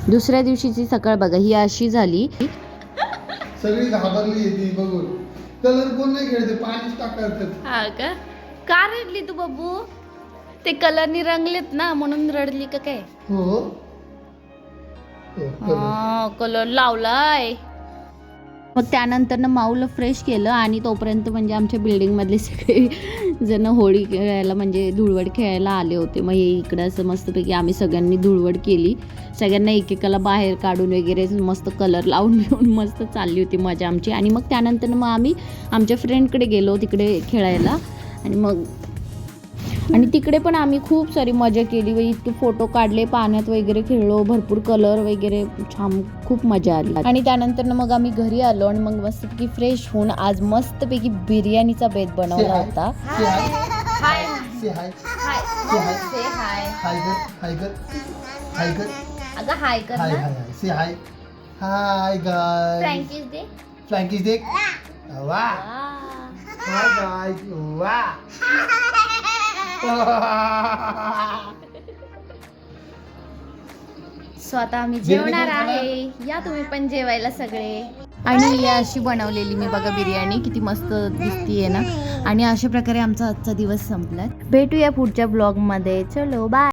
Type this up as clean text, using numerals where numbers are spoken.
दुसऱ्या दिवशीची सकाळ बघा ही अशी झाली. सगळी घाबरली येते बघून. कलर कोण नाही खेळते, पाणीच टाकायचं. हा का रडली तू बाबू? ते कलरनी रंगलेत ना म्हणून रडली का काय? हो कलर लावलाय. मग त्यानंतर ना माऊला फ्रेश केलं आणि तोपर्यंत म्हणजे आमच्या बिल्डिंगमधले सगळे जण होळी खेळायला म्हणजे धुळवड खेळायला आले होते. मग हे इकडं असं मस्तपैकी आम्ही सगळ्यांनी धुळवड केली. सगळ्यांना एकेकाला बाहेर काढून वगैरे मस्त कलर लावून घेऊन मस्त चालली होती मजा आमची. आणि मग त्यानंतर मग आम्ही आमच्या फ्रेंडकडे गेलो तिकडे खेळायला. आणि तिकडे पण आम्ही खूप सारी मजा केली व इतके फोटो काढले, पाण्यात वगैरे खेळलो, भरपूर कलर वगैरे छान, खूप मजा आली. आणि त्यानंतर मग आम्ही घरी आलो आणि मग मस्तपैकी फ्रेश होऊन आज मस्तपैकी बिर्याणीचा बेत बनवला होता. फ्रँकीज दे. वा हाय गाइस. वा सो आता आम्ही जेवणार आहे. या तुम्ही पण जेवायला सगळे. आणि ही अशी बनवलेली मी बघा बिर्याणी, किती मस्त दिसतीये ना. आणि अशा प्रकारे आमचा आजचा दिवस संपलाय. भेटूया पुढच्या ब्लॉग मध्ये. चलो बाय.